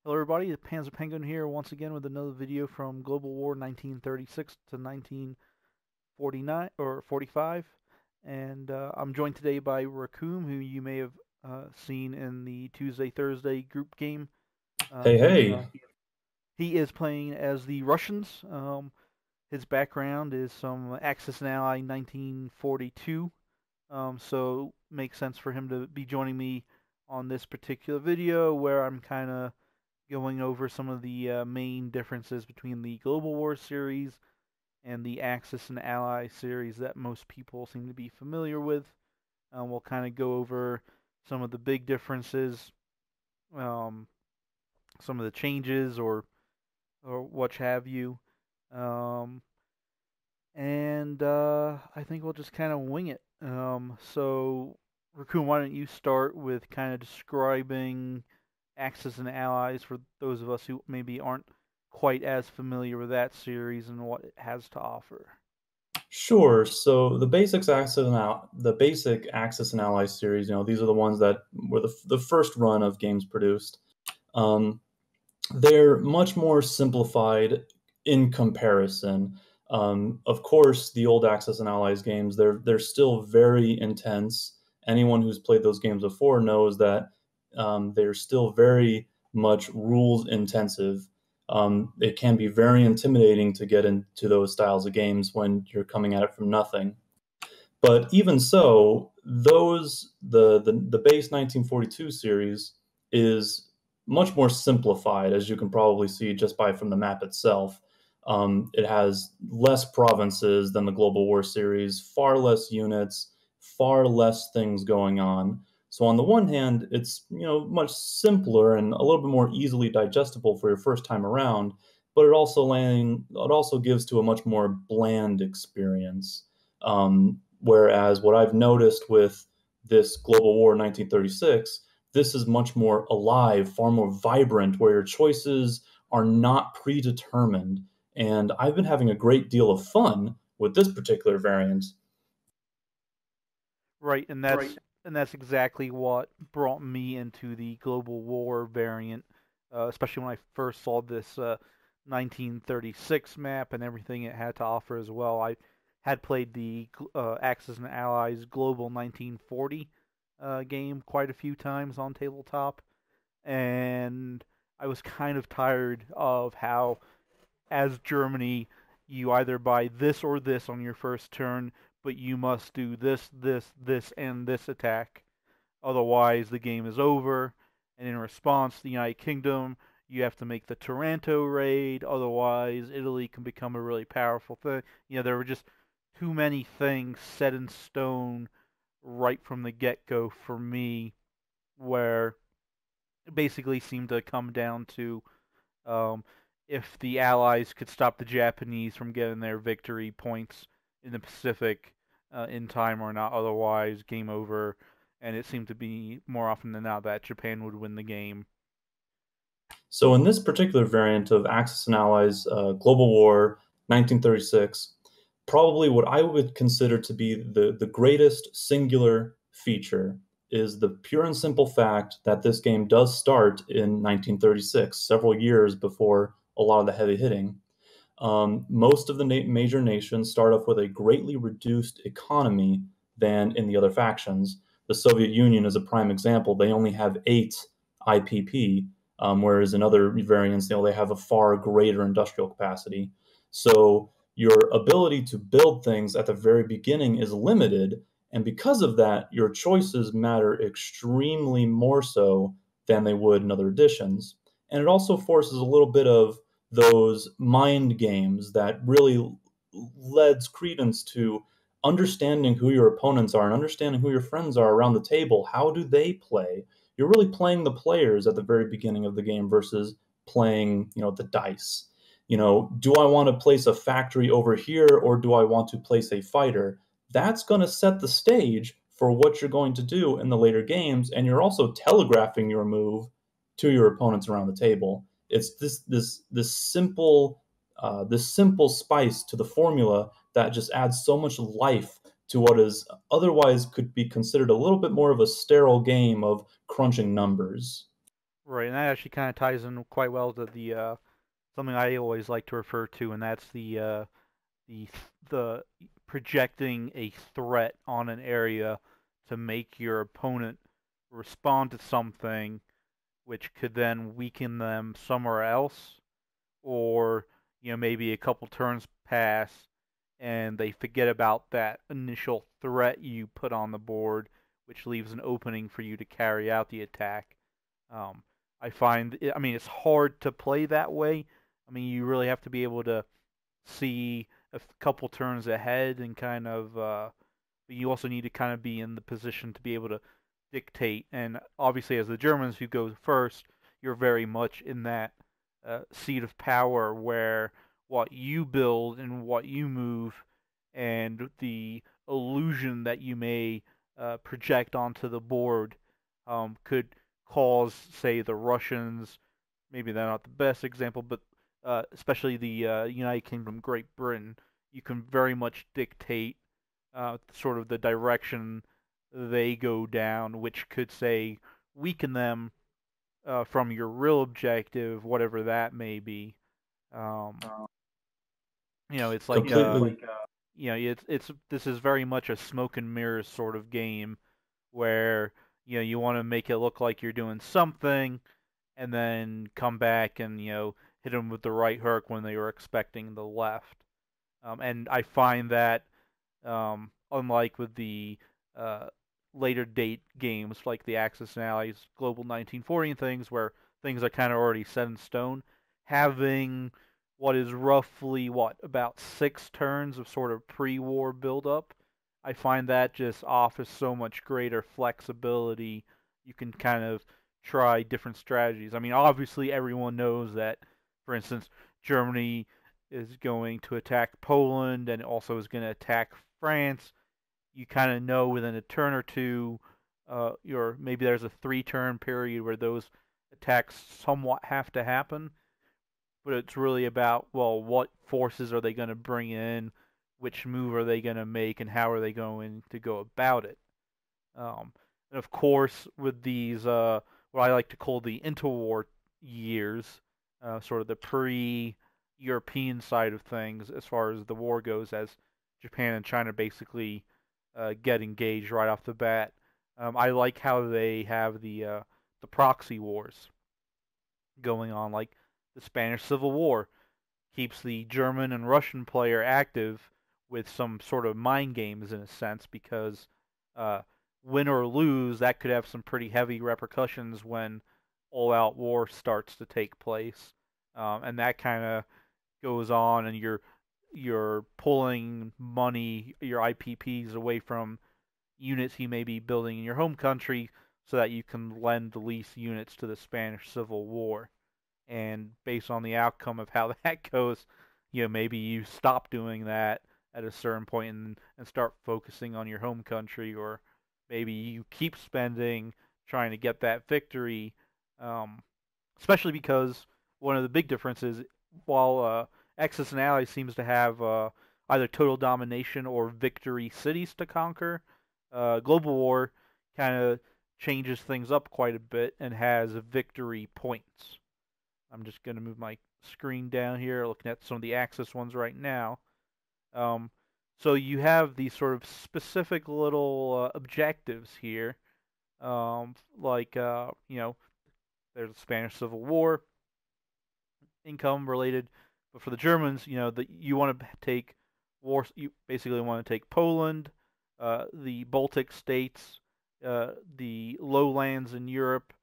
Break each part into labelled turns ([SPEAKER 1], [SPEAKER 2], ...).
[SPEAKER 1] Hello, everybody. The Panzer Penguin here once again with another video from Global War 1936 to 1949 or 45, and I'm joined today by Rekoom, who you may have seen in the Tuesday-Thursday group game.
[SPEAKER 2] Hey, hey.
[SPEAKER 1] He is playing as the Russians. His background is some Axis and Ally 1942, so it makes sense for him to be joining me on this particular video where I'm kind of going over some of the main differences between the Global War series and the Axis and Ally series that most people seem to be familiar with. We'll kind of go over some of the big differences, um, some of the changes, or what have you. Um, and I think we'll just kind of wing it. So, Raccoon, why don't you start with kind of describing Axis and Allies for those of us who maybe aren't quite as familiar with that series and what it has to offer?
[SPEAKER 2] Sure. So the basic Axis and Allies series, these are the ones that were the first run of games produced. Um, they're much more simplified in comparison. Of course, the old Axis and Allies games, they're still very intense. Anyone who's played those games before knows that they're still very much rules intensive. It can be very intimidating to get into those styles of games when you're coming at it from nothing. But even so, the base 1942 series is much more simplified, as you can probably see just by from the map itself. It has less provinces than the Global War series, far less units, far less things going on. So on the one hand, it's much simpler and a little bit more easily digestible for your first time around, but it also gives to a much more bland experience. Whereas what I've noticed with this Global War 1936, this is much more alive, far more vibrant, where your choices are not predetermined. And I've been having a great deal of fun with this particular variant.
[SPEAKER 1] Right, and that's exactly what brought me into the Global War variant, especially when I first saw this 1936 map and everything it had to offer as well. I had played the Axis and Allies Global 1940 game quite a few times on tabletop, and I was kind of tired of how, as Germany, you either buy this or this on your first turn, but you must do this, this, this, and this attack. Otherwise, the game is over. And in response, the United Kingdom, you have to make the Taranto raid. Otherwise, Italy can become a really powerful thing. There were just too many things set in stone right from the get-go for me, where it basically seemed to come down to um, if the Allies could stop the Japanese from getting their victory points in the Pacific in time or not. Otherwise, game over. And it seemed to be more often than not that Japan would win the game.
[SPEAKER 2] So in this particular variant of Axis and Allies Global War 1936, probably what I would consider to be the greatest singular feature is the pure and simple fact that this game does start in 1936, several years before a lot of the heavy hitting. Most of the major nations start off with a greatly reduced economy than in the other factions. The Soviet Union is a prime example. They only have 8 IPP, whereas in other variants, they have a far greater industrial capacity. So your ability to build things at the very beginning is limited, and because of that, your choices matter extremely more so than they would in other editions. And it also forces a little bit of those mind games that really lends credence to understanding who your opponents are and understanding who your friends are around the table. How do they play? You're really playing the players at the very beginning of the game versus playing, the dice. Do I want to place a factory over here or do I want to place a fighter? That's going to set the stage for what you're going to do in the later games, and you're also telegraphing your move to your opponents around the table. It's this simple spice to the formula that just adds so much life to what is otherwise could be considered a little bit more of a sterile game of crunching numbers.
[SPEAKER 1] Right, and that actually kind of ties in quite well to the something I always like to refer to, and that's the the projecting a threat on an area to make your opponent respond to something, which could then weaken them somewhere else, or maybe a couple turns pass and they forget about that initial threat you put on the board, which leaves an opening for you to carry out the attack. Um, I find, I mean, it's hard to play that way. I mean, you really have to be able to see a couple turns ahead and kind of, but you also need to kind of be in the position to be able to dictate. And obviously, as the Germans who go first, you're very much in that seat of power where what you build and what you move and the illusion that you may project onto the board could cause, say, the Russians, maybe they're not the best example, but especially the United Kingdom, Great Britain, you can very much dictate sort of the direction they go down, which could, say, weaken them from your real objective, whatever that may be. Um, it's like
[SPEAKER 2] Completely.
[SPEAKER 1] it's this is very much a smoke and mirrors sort of game where you want to make it look like you're doing something, and then come back and hit them with the right hook when they were expecting the left. And I find that unlike with the uh, later date games like the Axis&Allies Global 1940 and things, where things are kind of already set in stone, having what is roughly about 6 turns of sort of pre-war build-up, I find that just offers so much greater flexibility. You can kind of try different strategies. I mean, obviously everyone knows that, for instance, Germany is going to attack Poland and also is going to attack France. You kind of know within a turn or two, maybe there's a 3-turn period where those attacks somewhat have to happen. But it's really about, well, what forces are they going to bring in, which move are they going to make, and how are they going to go about it. And of course, with these, what I like to call the interwar years, sort of the pre-European side of things, as far as the war goes, as Japan and China basically get engaged right off the bat. I like how they have the proxy wars going on, like the Spanish Civil War keeps the German and Russian player active with some sort of mind games in a sense, because uh, win or lose, that could have some pretty heavy repercussions when all-out war starts to take place, and that kind of goes on, and you're pulling money, your IPPs, away from units you may be building in your home country, so that you can lend the least units to the Spanish Civil War. And based on the outcome of how that goes, maybe you stop doing that at a certain point and start focusing on your home country, or maybe you keep spending trying to get that victory. Um, Especially because one of the big differences, while Axis&Allies seems to have either total domination or victory cities to conquer, Global War kind of changes things up quite a bit and has victory points. I'm just going to move my screen down here, looking at some of the Axis ones right now. Um, so you have these sort of specific little objectives here, like there's the Spanish Civil War, income related, but for the Germans, that you want to take war. You basically want to take Poland, the Baltic states, the lowlands in Europe,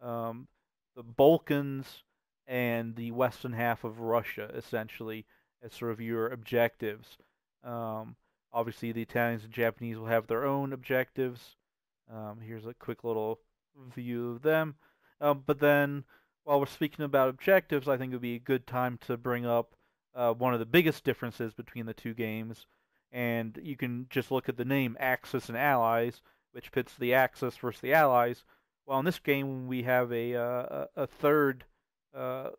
[SPEAKER 1] um, the Balkans, and the western half of Russia, essentially, as sort of your objectives. Um, Obviously, the Italians and Japanese will have their own objectives. Here's a quick little view of them. But then, while we're speaking about objectives, I think it would be a good time to bring up one of the biggest differences between the two games. And you can just look at the name Axis&Allies, which pits the Axis versus the Allies. Well, in this game, we have a third uh,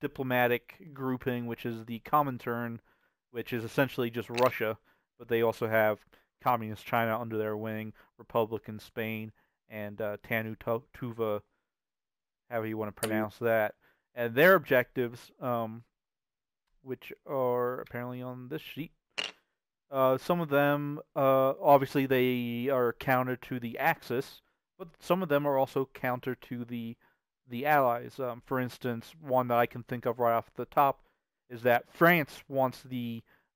[SPEAKER 1] diplomatic grouping, which is the Comintern, which is essentially just Russia, but they also have Communist China under their wing, Republican Spain, and Tanu Tuva however you want to pronounce that, and their objectives, which are apparently on this sheet. Some of them, obviously, they are counter to the Axis, but some of them are also counter to the Allies. For instance, one that I can think of right off the top is that France wants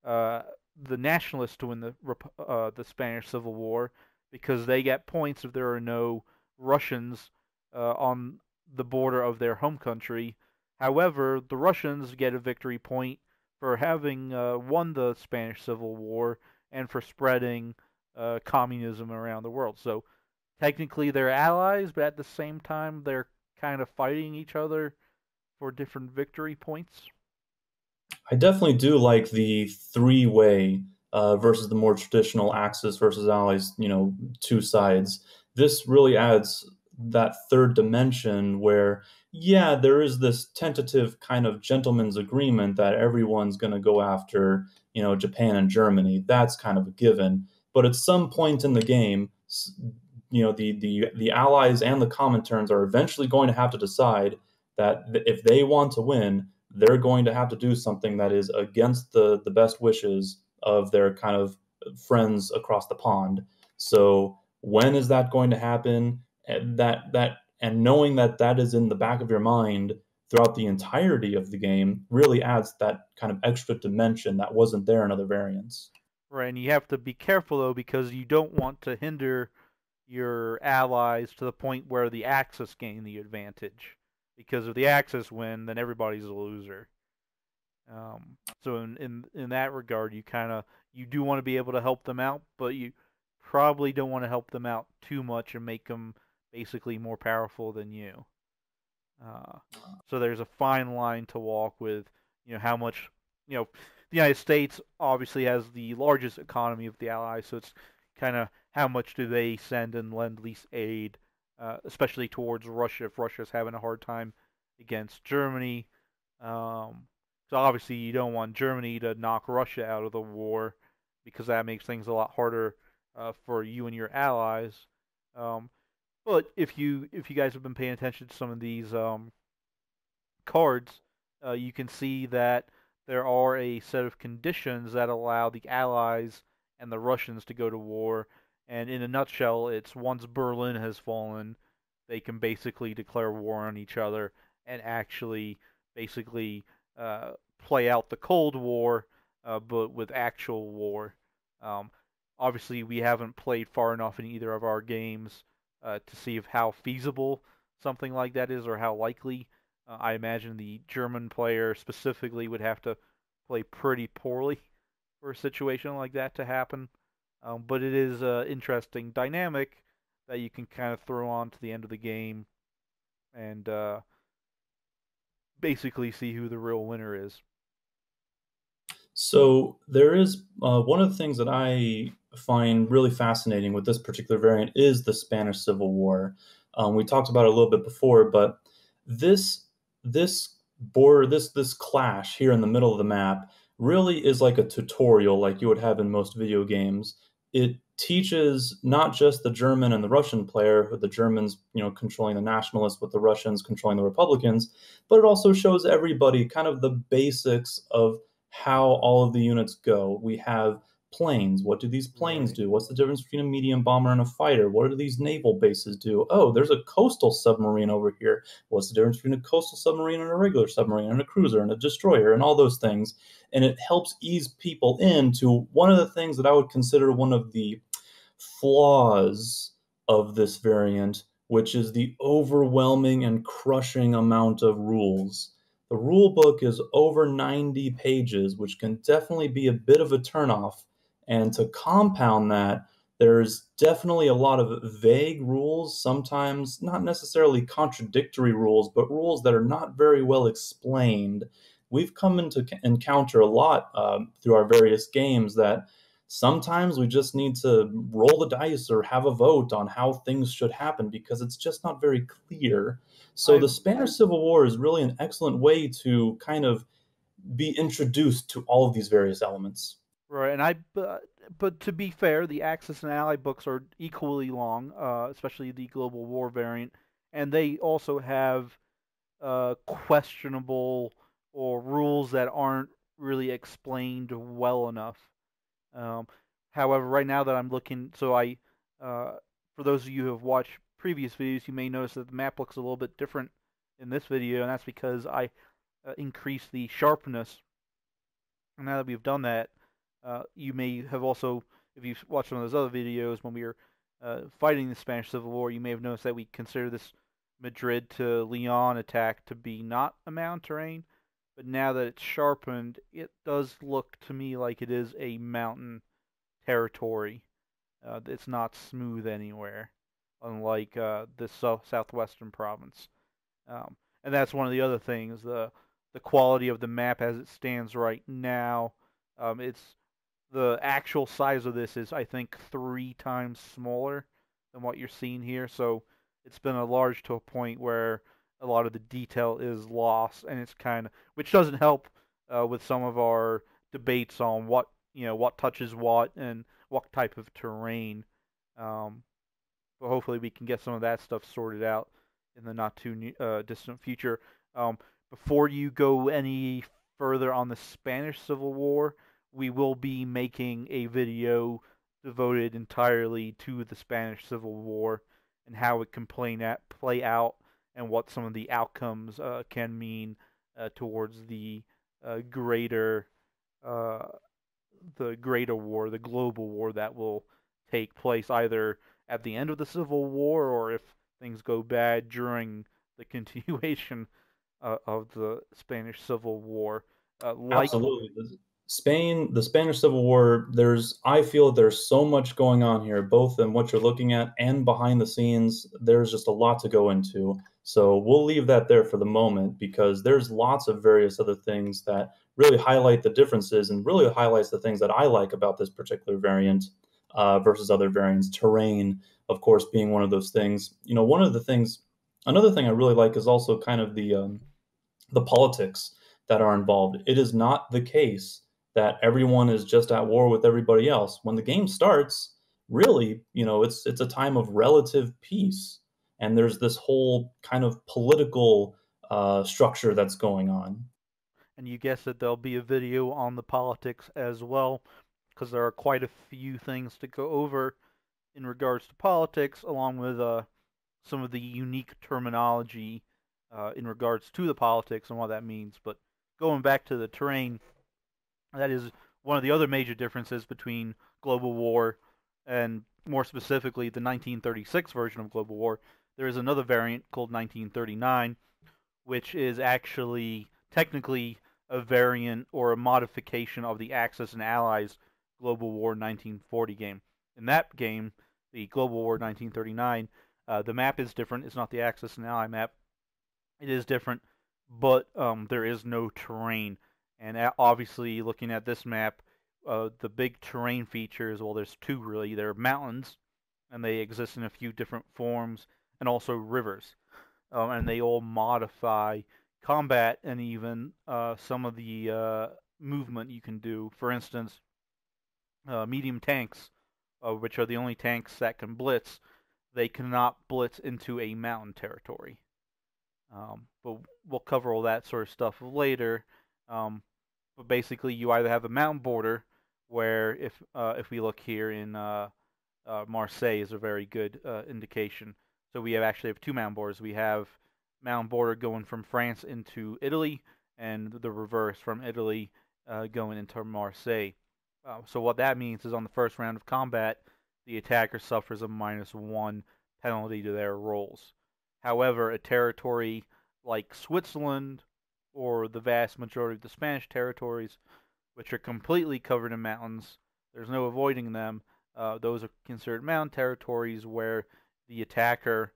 [SPEAKER 1] uh, the nationalists to win the Spanish Civil War because they get points if there are no Russians on the border of their home country. However, the Russians get a victory point for having won the Spanish Civil War and for spreading communism around the world. So technically they're allies, but at the same time they're kind of fighting each other for different victory points.
[SPEAKER 2] I definitely do like the three-way versus the more traditional Axis versus Allies, two sides. This really adds that third dimension where, yeah, there is this tentative kind of gentleman's agreement that everyone's going to go after, Japan and Germany. That's kind of a given. But at some point in the game, the Allies and the Comintern's are eventually going to have to decide that if they want to win, they're going to have to do something that is against the best wishes of their kind of friends across the pond. So when is that going to happen? And knowing that that is in the back of your mind throughout the entirety of the game really adds that kind of extra dimension that wasn't there in other variants.
[SPEAKER 1] Right, and you have to be careful though because you don't want to hinder your allies to the point where the Axis gain the advantage. Because if the Axis win, then everybody's a loser. So in that regard, you do want to be able to help them out, but you probably don't want to help them out too much and make them basically more powerful than you. Uh, so there's a fine line to walk with, how much, the United States obviously has the largest economy of the Allies, so it's kind of how much do they send and lend lease aid, especially towards Russia if Russia's having a hard time against Germany. So obviously you don't want Germany to knock Russia out of the war because that makes things a lot harder for you and your allies. Um, but if you guys have been paying attention to some of these cards, you can see that there are a set of conditions that allow the Allies and the Russians to go to war. And in a nutshell, it's once Berlin has fallen, they can basically declare war on each other and actually basically play out the Cold War, but with actual war. Um, Obviously, we haven't played far enough in either of our games to see if how feasible something like that is or how likely. I imagine the German player specifically would have to play pretty poorly for a situation like that to happen. But it is an interesting dynamic that you can kind of throw on to the end of the game and basically see who the real winner is.
[SPEAKER 2] So there is one of the things that I find really fascinating with this particular variant is the Spanish Civil War. We talked about it a little bit before, but this this border, this clash here in the middle of the map really is like a tutorial, like you would have in most video games. It teaches not just the German and the Russian player, the Germans, controlling the nationalists, with the Russians controlling the Republicans, but it also shows everybody kind of the basics of how all of the units go. We have planes. What do these planes
[SPEAKER 1] Right.
[SPEAKER 2] do? What's the difference between a medium bomber and a fighter? What do these naval bases do? Oh, there's a coastal submarine over here. What's the difference between a coastal submarine and a regular submarine and a cruiser and a destroyer and all those things? And it helps ease people into one of the things that I would consider one of the flaws of this variant, which is the overwhelming and crushing amount of rules. The rule book is over 90 pages, which can definitely be a bit of a turnoff. And to compound that, there's definitely a lot of vague rules, sometimes not necessarily contradictory rules, but rules that are not very well explained. We've come into encounter a lot through our various games that sometimes we just need to roll the dice or have a vote on how things should happen because it's just not very clear. So
[SPEAKER 1] I
[SPEAKER 2] the Spanish Civil War is really an excellent way to kind of be introduced to all of these various elements.
[SPEAKER 1] Right, and but to be fair, the Axis and Ally books are equally long, especially the Global War variant, and they also have questionable or rules that aren't really explained well enough. Um, However, right now that I'm looking, uh, for those of you who have watched previous videos, you may notice that the map looks a little bit different in this video, and that's because I increased the sharpness. And now that we've done that, you may have also, if you've watched one of those other videos when we were fighting the Spanish Civil War, you may have noticed that we consider this Madrid to Leon attack to be not a mountain terrain. But now that it's sharpened, it does look to me like it is a mountain territory. It's not smooth anywhere, unlike this southwestern province. And that's one of the other things. The quality of the map as it stands right now. It's the actual size of this is, I think, 3 times smaller than what you're seeing here. So it's been enlarged to a point where a lot of the detail is lost, and it's kind of, which doesn't help with some of our debates on what touches what and what type of terrain. Um, but hopefully we can get some of that stuff sorted out in the not too distant future. Um, Before you go any further on the Spanish Civil War, we will be making a video devoted entirely to the Spanish Civil War and how it can play out and what some of the outcomes can mean towards uh, greater uh, the greater war, the global war that will take place either at the end of the Civil War or if things go bad during the continuation of the Spanish Civil War. Like
[SPEAKER 2] Absolutely. The Spanish Civil War, I feel there's so much going on here, both in what you're looking at and behind the scenes. There's just a lot to go into. So we'll leave that there for the moment because there's lots of various other things that really highlight the differences and really highlights the things that I like about this particular variant versus other variants. Terrain, of course, being one of those things. Another thing I really like is also kind of the politics that are involved. It is not the case that everyone is just at war with everybody else. When the game starts, really, it's a time of relative peace, and there's this whole kind of political structure that's going on.
[SPEAKER 1] and you guessed it, there'll be a video on the politics as well, because there are quite a few things to go over in regards to politics, along with some of the unique terminology in regards to the politics and what that means. But going back to the terrain, that is one of the other major differences between Global War and, more specifically, the 1936 version of Global War. There is another variant called 1939, which is actually technically a variant or a modification of the Axis&Allies Global War 1940 game. In that game, the Global War 1939, the map is different. It's not the Axis&Ally map. It is different, but there is no terrain. And obviously, looking at this map, the big terrain features, well, there's two really. There are mountains, and they exist in a few different forms, and also rivers. And they all modify combat and even some of the movement you can do. For instance, medium tanks, which are the only tanks that can blitz, they cannot blitz into a mountain territory. But we'll cover all that sort of stuff later. But basically, you either have a mountain border, where if we look here in Marseille is a very good indication. So we actually have two mountain borders. We have mountain border going from France into Italy, and the reverse from Italy going into Marseille. So what that means is on the first round of combat, the attacker suffers a -1 penalty to their rolls. However, a territory like Switzerland or the vast majority of the Spanish territories, which are completely covered in mountains, there's no avoiding them. Those are considered mountain territories where the attacker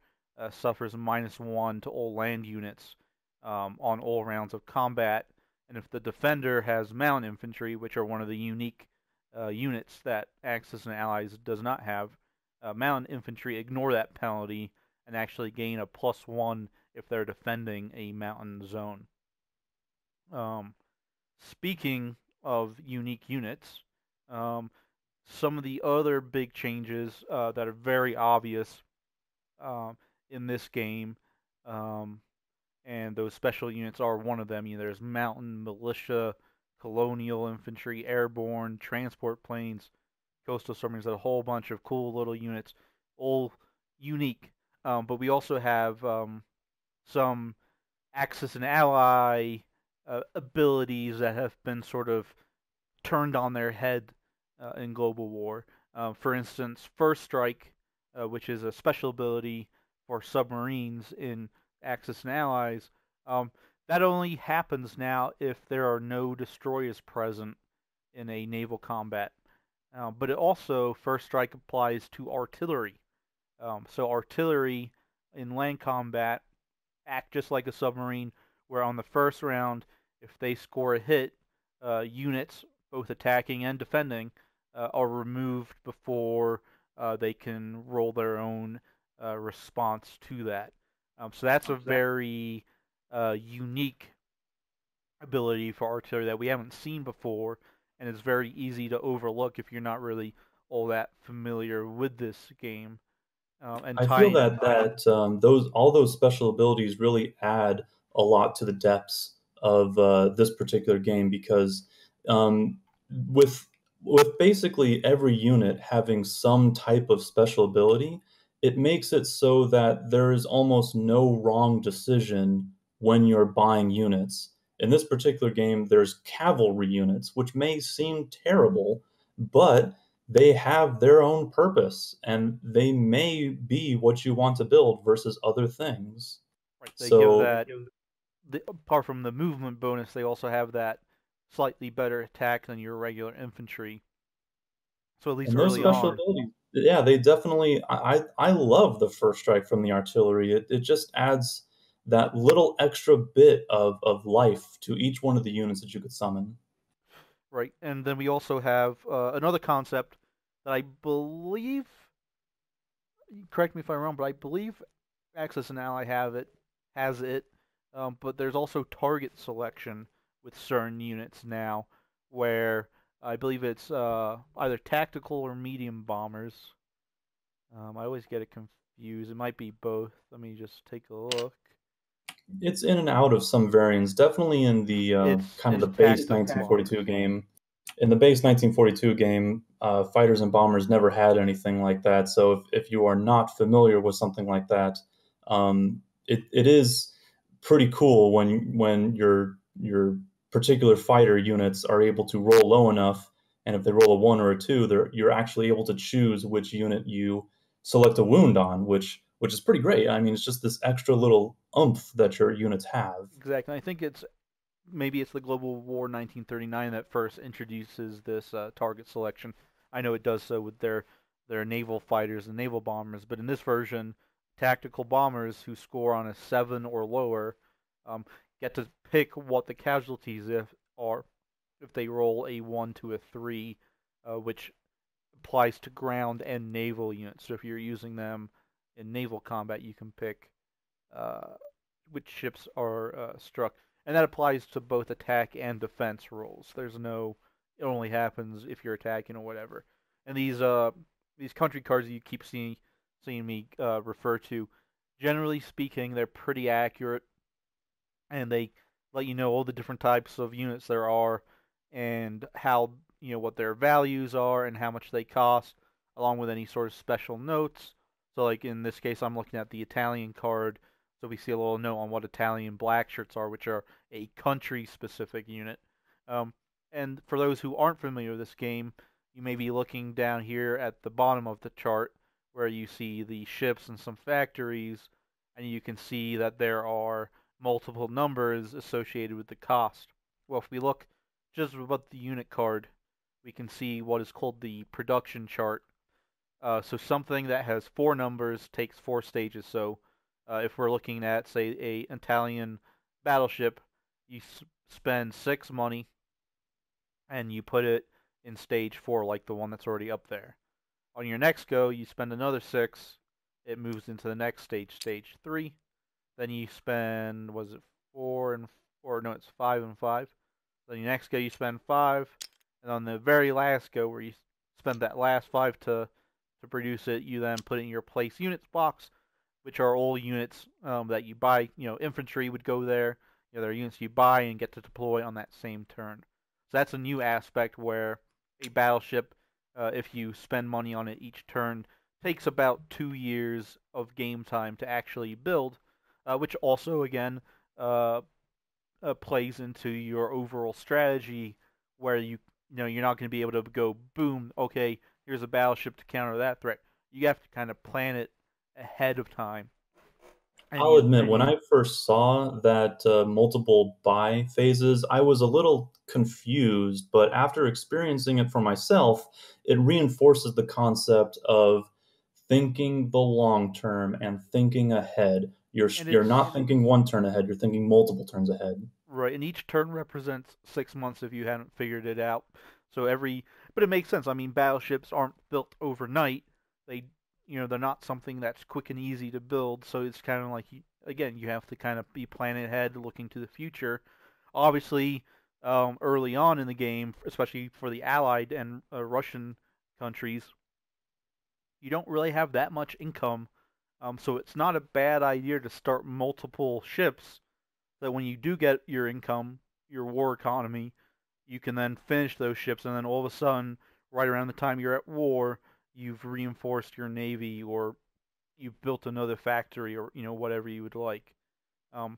[SPEAKER 1] suffers a -1 to all land units on all rounds of combat. And if the defender has mountain infantry, which are one of the unique units that Axis&Allies does not have, mountain infantry ignore that penalty and actually gain a +1 if they're defending a mountain zone. Speaking of unique units, some of the other big changes that are very obvious in this game and those special units are one of them. There's mountain, militia, colonial infantry, airborne, transport planes, coastal submarines, a whole bunch of cool little units, all unique. But we also have some Axis and Ally abilities that have been sort of turned on their head in global war. For instance, First Strike, which is a special ability for submarines in Axis and Allies, that only happens now if there are no destroyers present in a naval combat. But it also, First Strike applies to artillery. So artillery in land combat act just like a submarine, where on the first round, if they score a hit, units, both attacking and defending, are removed before they can roll their own response to that. So that's a very unique ability for artillery that we haven't seen before, and it's very easy to overlook if you're not really all that familiar with this game. And
[SPEAKER 2] I feel
[SPEAKER 1] tying,
[SPEAKER 2] that those all those special abilities really add a lot to the depths of this particular game because um, with with basically every unit having some type of special ability, it makes it so that there is almost no wrong decision when you're buying units. In this particular game, there's cavalry units, which may seem terrible, but they have their own purpose and they may be what you want to build versus other things.
[SPEAKER 1] right, they give
[SPEAKER 2] So,
[SPEAKER 1] that apart from the movement bonus, they also have that slightly better attack than your regular infantry. So at least
[SPEAKER 2] and those
[SPEAKER 1] early
[SPEAKER 2] special
[SPEAKER 1] on,
[SPEAKER 2] abilities, yeah, they definitely, I love the first strike from the artillery. It just adds that little extra bit of life to each one of the units that you could summon.
[SPEAKER 1] right? And then we also have another concept that I believe, correct me if I'm wrong, but I believe Axis and Ally has it. But there's also target selection with certain units now, where I believe it's either tactical or medium bombers. I always get it confused. It might be both. Let me just take a look.
[SPEAKER 2] It's in and out of some variants, definitely in the kind of
[SPEAKER 1] It's
[SPEAKER 2] the base
[SPEAKER 1] tactical bombers.
[SPEAKER 2] 1942 game. In the base 1942 game, fighters and bombers never had anything like that. So if you are not familiar with something like that, it is pretty cool when your particular fighter units are able to roll low enough, and if they roll a one or a two, you're actually able to choose which unit you select a wound on, which is pretty great. I mean, it's just this extra little oomph that your units have.
[SPEAKER 1] Exactly. I think it's maybe it's the Global War 1939 that first introduces this target selection. I know it does so with their naval fighters and naval bombers, but in this version, tactical bombers who score on a 7 or lower um, get to pick what the casualties are if they roll a 1 to a 3, which applies to ground and naval units. So if you're using them in naval combat, you can pick uh, which ships are struck, and that applies to both attack and defense rolls. There's no, it only happens if you're attacking or whatever. And these country cards you keep seeing me refer to, generally speaking, they're pretty accurate, and they let you know all the different types of units there are, and how what their values are and how much they cost, along with any sort of special notes. So, like in this case, I'm looking at the Italian card, so we see a little note on what Italian black shirts are, which are a country-specific unit. Um, and for those who aren't familiar with this game, you may be looking down here at the bottom of the chart where you see the ships and some factories, and you can see that there are multiple numbers associated with the cost. Well, if we look just above the unit card, we can see what is called the production chart. So something that has 4 numbers takes 4 stages. So if we're looking at, say, a Italian battleship, you spend 6 money and you put it in stage 4, like the one that's already up there. On your next go, you spend another 6. It moves into the next stage, stage 3. Then you spend, was it 4 and 4? No, it's 5 and 5. Then your next go, you spend 5. And on the very last go, where you spend that last 5 to produce it, you then put it in your place units box, which are all units that you buy. Infantry would go there. There are units you buy and get to deploy on that same turn. So that's a new aspect where a battleship, if you spend money on it each turn, takes about 2 years of game time to actually build, which also again uh, plays into your overall strategy, where you're not going to be able to go boom. Okay, here's a battleship to counter that threat. You have to kind of plan it ahead of time, and
[SPEAKER 2] I'll
[SPEAKER 1] you
[SPEAKER 2] admit,
[SPEAKER 1] and
[SPEAKER 2] when
[SPEAKER 1] you
[SPEAKER 2] I first saw that multiple buy phases, I was a little confused, but after experiencing it for myself, it reinforces the concept of thinking the long term and thinking ahead. You're
[SPEAKER 1] and
[SPEAKER 2] you're
[SPEAKER 1] it's
[SPEAKER 2] not thinking one turn ahead, you're thinking multiple turns ahead.
[SPEAKER 1] right. And each turn represents 6 months if you hadn't figured it out. So but it makes sense. I mean, battleships aren't built overnight. They, they're not something that's quick and easy to build. So it's kind of like again, you have to kind of be planning ahead, looking to the future. Obviously, early on in the game, especially for the Allied and Russian countries, you don't really have that much income. So it's not a bad idea to start multiple ships that when you do get your income, your war economy, you can then finish those ships, and then all of a sudden, right around the time you're at war, you've reinforced your navy, or you've built another factory, or whatever you would like. Um,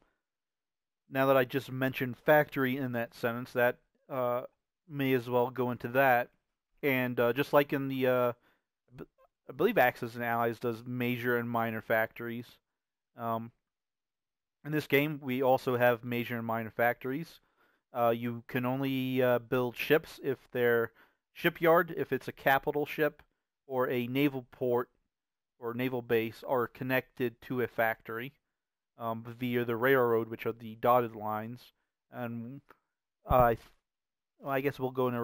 [SPEAKER 1] Now that I just mentioned factory in that sentence, that uh, may as well go into that. And just like in I believe Axis and Allies does major and minor factories. Um, in this game, we also have major and minor factories. You can only build ships if they're shipyard, if it's a capital ship, or a naval port or naval base are connected to a factory via the railroad, which are the dotted lines. And uh, well, I guess we'll go into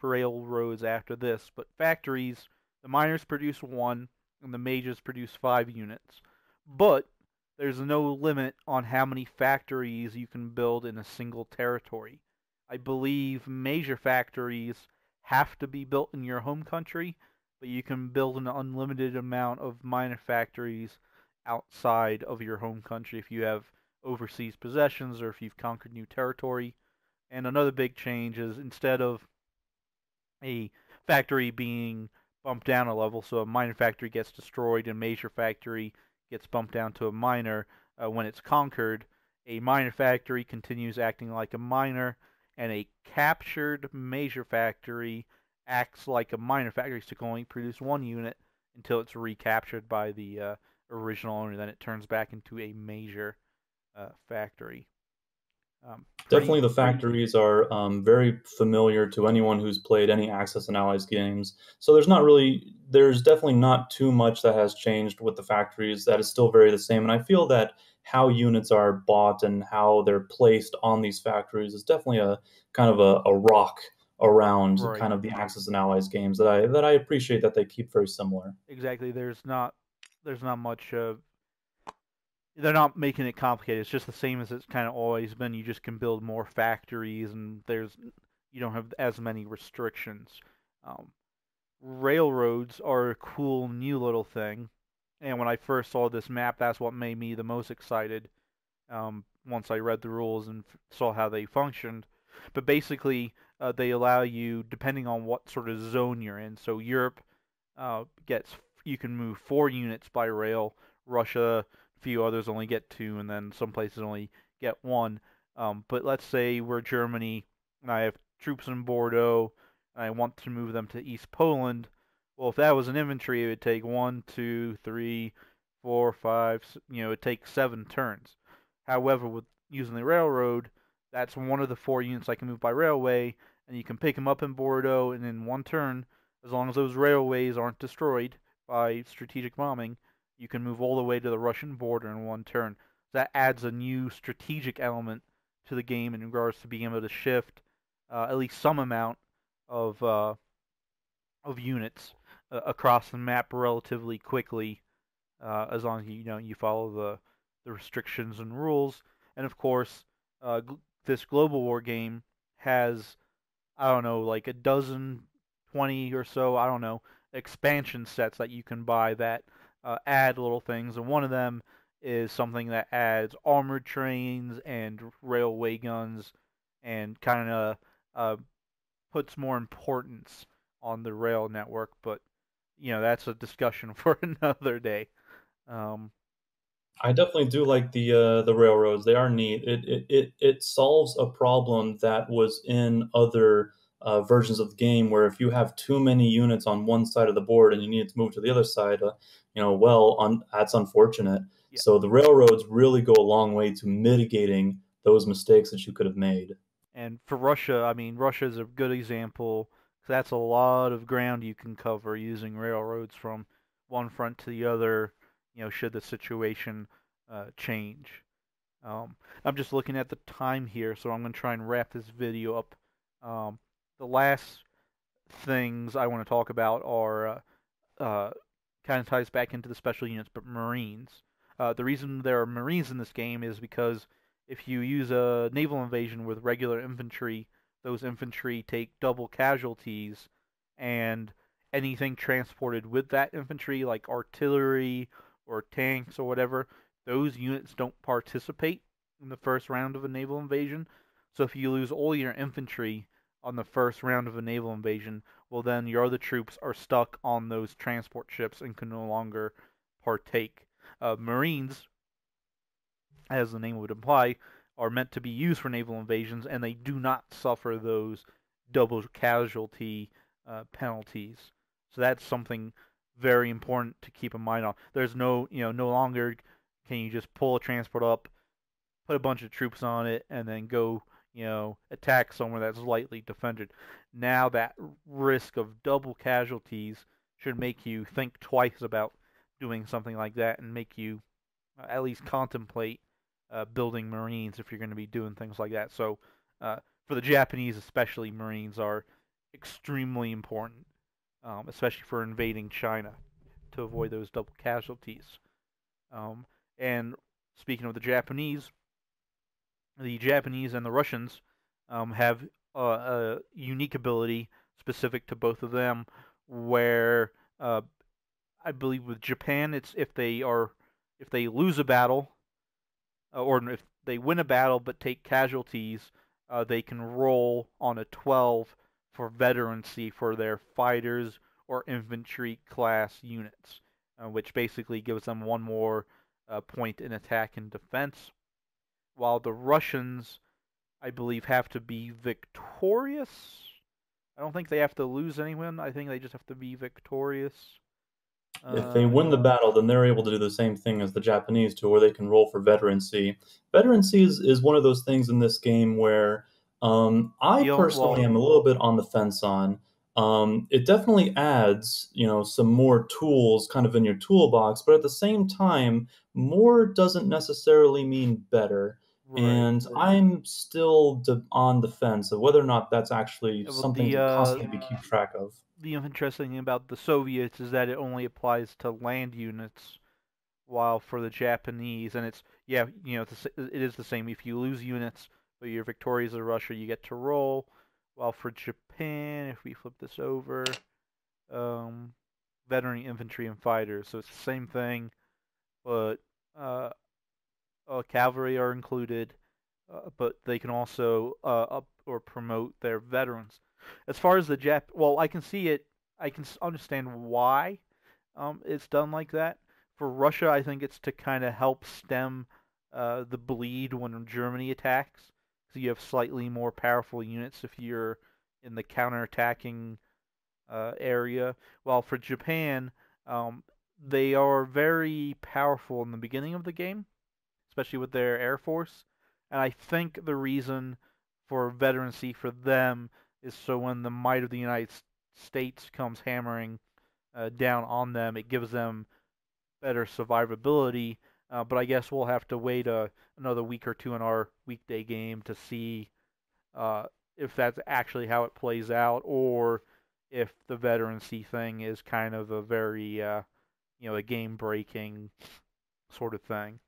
[SPEAKER 1] railroads after this. But factories, the miners produce one, and the majors produce 5 units. But there's no limit on how many factories you can build in a single territory. I believe major factories have to be built in your home country, but you can build an unlimited amount of minor factories outside of your home country if you have overseas possessions or if you've conquered new territory. And another big change is instead of a factory being bumped down a level, so a minor factory gets destroyed and major factory gets bumped down to a minor when it's conquered, a minor factory continues acting like a minor, and a captured major factory acts like a minor factory, so it can only produce 1 unit until it's recaptured by the original owner. Then it turns back into a major factory.
[SPEAKER 2] Definitely,
[SPEAKER 1] Pretty
[SPEAKER 2] the factories are very familiar to anyone who's played any Axis and Allies games. So there's definitely not too much that has changed with the factories. That is still very the same. And I feel that how units are bought and how they're placed on these factories is definitely a kind of a rock around
[SPEAKER 1] right.
[SPEAKER 2] kind of the Axis and Allies games that I appreciate that they keep very similar.
[SPEAKER 1] Exactly. There's not much. They're not making it complicated. It's just the same as it's kind of always been. You just can build more factories, and you don't have as many restrictions. Um, Railroads are a cool new little thing, and when I first saw this map, that's what made me the most excited. Once I read the rules and saw how they functioned, but basically they allow you, depending on what sort of zone you're in. So Europe gets you can move 4 units by rail. Russia, a few others only get 2, and then some places only get 1. But let's say we're Germany, and I have troops in Bordeaux, and I want to move them to East Poland. Well, if that was an infantry, it would take 1, 2, 3, 4, 5. It takes 7 turns. However, with using the railroad, that's one of the 4 units I can move by railway, and you can pick them up in Bordeaux, and in 1 turn, as long as those railways aren't destroyed by strategic bombing, you can move all the way to the Russian border in 1 turn. That adds a new strategic element to the game in regards to being able to shift at least some amount of units across the map relatively quickly, as long as you follow the restrictions and rules. And of course, this global war game has, I don't know, like a dozen, 20 or so, I don't know, expansion sets that you can buy that add little things, and one of them is something that adds armored trains and railway guns, and kind of puts more importance on the rail network. But that's a discussion for another day. Um,
[SPEAKER 2] I definitely do like the railroads. They are neat. It solves a problem that was in other versions of the game, where if you have too many units on one side of the board and you need to move to the other side, that's unfortunate.
[SPEAKER 1] yeah.
[SPEAKER 2] So the railroads really go a long way to mitigating those mistakes that you could have made.
[SPEAKER 1] And for Russia, I mean, Russia is a good example. 'Cause that's a lot of ground you can cover using railroads from one front to the other. Should the situation change. I'm just looking at the time here, so I'm going to try and wrap this video up. The last things I want to talk about are kind of ties back into the special units, but Marines. The reason there are Marines in this game is because if you use a naval invasion with regular infantry, those infantry take double casualties, and anything transported with that infantry, like artillery or tanks or whatever, those units don't participate in the first round of a naval invasion. So if you lose all your infantry on the first round of a naval invasion, well, then your other troops are stuck on those transport ships and can no longer partake. Marines, as the name would imply, are meant to be used for naval invasions, and they do not suffer those double casualty penalties. So that's something very important to keep in mind. On there's no longer can you just pull a transport up, put a bunch of troops on it, and then go attack somewhere that's lightly defended. Now that risk of double casualties should make you think twice about doing something like that, and make you at least contemplate building Marines if you're going to be doing things like that. So for the Japanese, especially, Marines are extremely important, especially for invading China, to avoid those double casualties. And speaking of the Japanese and the Russians have a unique ability specific to both of them, where I believe with Japan, it's if they lose a battle, or if they win a battle but take casualties, they can roll on a 12 for veterancy for their fighters or infantry class units, which basically gives them one more point in attack and defense. While the Russians, I believe, have to be victorious. I don't think they have to lose anyone. I think they just have to be victorious.
[SPEAKER 2] If they win the battle, then they're able to do the same thing as the Japanese do, where they can roll for veterancy. Veterancy is one of those things in this game where I personally am a little bit on the fence on. It definitely adds, some more tools kind of in your toolbox, but at the same time, more doesn't necessarily mean better.
[SPEAKER 1] Right.
[SPEAKER 2] And I'm still on the fence of whether or not that's actually something to constantly keep track of.
[SPEAKER 1] The interesting thing about the Soviets is that it only applies to land units, while for the Japanese, and it is the same. If you lose units but you're victorious in Russia, you get to roll. While for Japan, if we flip this over, veteran infantry and fighters, so it's the same thing, but cavalry are included, but they can also up or promote their veterans. As far as the I can see it. I can understand why it's done like that. For Russia, I think it's to kind of help stem the bleed when Germany attacks. So you have slightly more powerful units if you're in the counterattacking area. While for Japan, they are very powerful in the beginning of the game, especially with their air force. And I think the reason for veterancy for them is so when the might of the United States comes hammering down on them, it gives them better survivability. But I guess we'll have to wait another week or two in our weekday game to see if that's actually how it plays out, or if the veterancy thing is kind of a very a game-breaking sort of thing.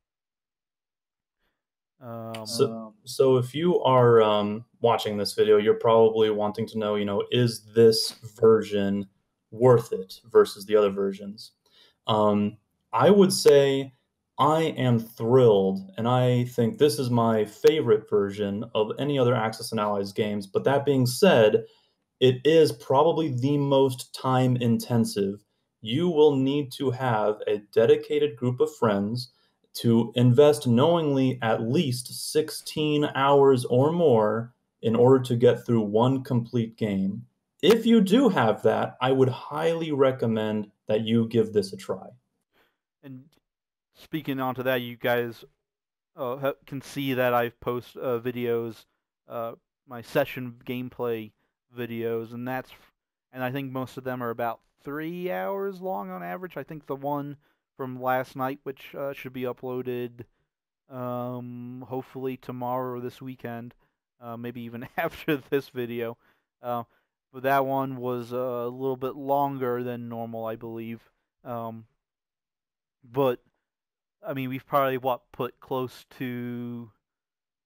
[SPEAKER 2] So if you are watching this video, you're probably wanting to know, is this version worth it versus the other versions? I would say I am thrilled, and I think this is my favorite version of any other Axis and Allies games. But that being said, it is probably the most time intensive. You will need to have a dedicated group of friends to invest knowingly at least 16 hours or more in order to get through one complete game. If you do have that, I would highly recommend that you give this a try.
[SPEAKER 1] And speaking onto that, you guys can see that I've posted videos, uh, my session gameplay videos, and I think most of them are about 3 hours long on average. I think the one from last night, which should be uploaded hopefully tomorrow or this weekend, maybe even after this video. Uh, but that one was a little bit longer than normal, I believe. Um, but I mean, we've probably put close to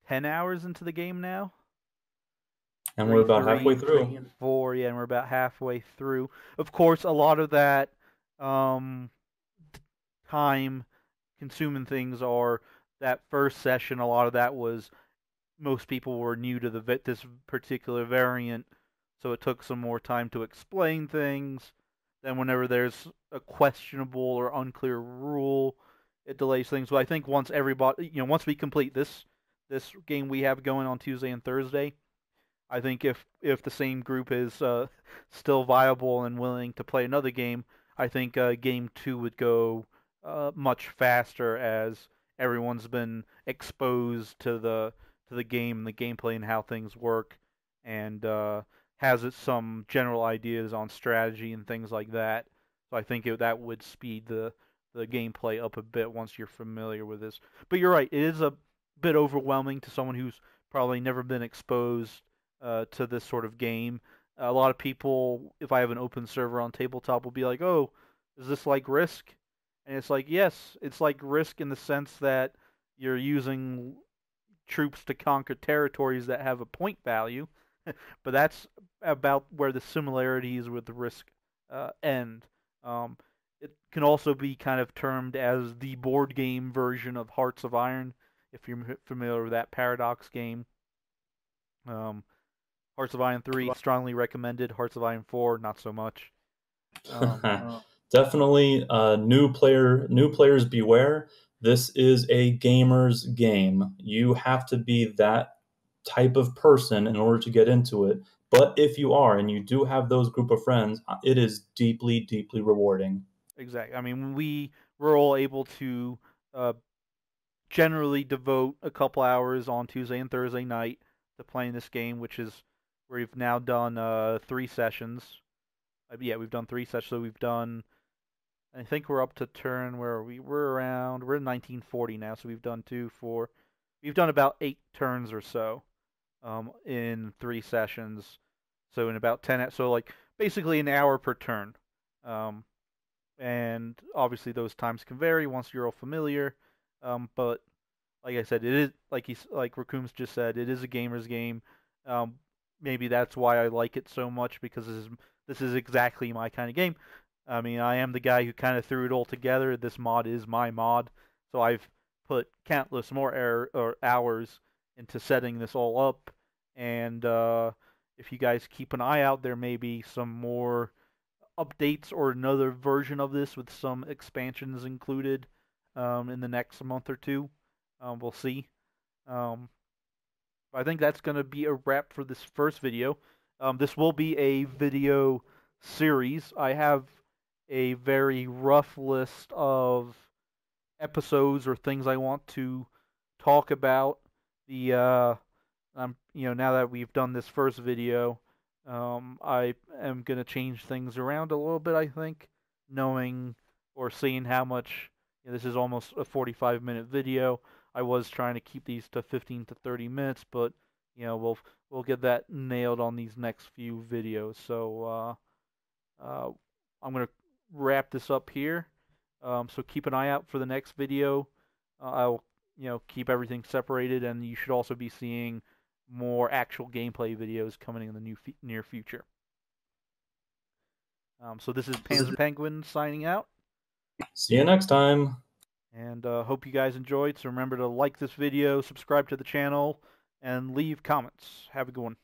[SPEAKER 1] 10 hours into the game now.
[SPEAKER 2] And we're about halfway
[SPEAKER 1] Three,
[SPEAKER 2] through.
[SPEAKER 1] 4, yeah, and we're about halfway through. Of course, a lot of that um, time consuming things are that first session. A lot of that was most people were new to this particular variant, so it took some more time to explain things. Then, whenever there's a questionable or unclear rule, it delays things. But I think once everybody, once we complete this game we have going on Tuesday and Thursday, I think if the same group is still viable and willing to play another game, I think game 2 would go much faster as everyone's been exposed to the game and the gameplay and how things work, and has some general ideas on strategy and things like that. So I think that would speed the gameplay up a bit once you're familiar with this. But you're right, it is a bit overwhelming to someone who's probably never been exposed to this sort of game. A lot of people, if I have an open server on tabletop, will be like, "Oh, is this like Risk?" And it's like, yes, it's like Risk in the sense that you're using troops to conquer territories that have a point value, but that's about where the similarities with the Risk end. Um, it can also be kind of termed as the board game version of Hearts of Iron, if you're familiar with that Paradox game. Um, Hearts of Iron 3, strongly recommended. Hearts of Iron 4, not so much. Um,
[SPEAKER 2] Definitely, new players beware. This is a gamer's game. You have to be that type of person in order to get into it. But if you are and you do have those group of friends, it is deeply, deeply rewarding.
[SPEAKER 1] exactly. I mean, we were all able to uh, generally devote a couple hours on Tuesday and Thursday night to playing this game, which is where we've now done 3 sessions. Yeah, we've done 3 sessions. So we've done. I think we're up to turn where we're in 1940 now. So we've done we've done about 8 turns or so in 3 sessions. So in about 10, so like basically an hour per turn. Um, and obviously those times can vary once you're all familiar. But like I said, it is like Rekoom's just said, it is a gamer's game. Um, Maybe that's why I like it so much, because this is exactly my kind of game. I mean, I am the guy who kind of threw it all together. This mod is my mod, so I've put countless more hours into setting this all up. And if you guys keep an eye out, there may be some more updates or another version of this with some expansions included in the next month or two. We'll see. Um, I think that's going to be a wrap for this first video. This will be a video series. I have a very rough list of episodes or things I want to talk about. Now that we've done this first video, I am gonna change things around a little bit. I think, knowing or seeing how much this is almost a 45-minute video. I was trying to keep these to 15 to 30 minutes, but we'll get that nailed on these next few videos. So I'm gonna wrap this up here. So keep an eye out for the next video. I'll keep everything separated, and you should also be seeing more actual gameplay videos coming in the near future. So this is Panzer Penguin signing out.
[SPEAKER 2] See you next time.
[SPEAKER 1] And hope you guys enjoyed. So remember to like this video, subscribe to the channel, and leave comments. Have a good one.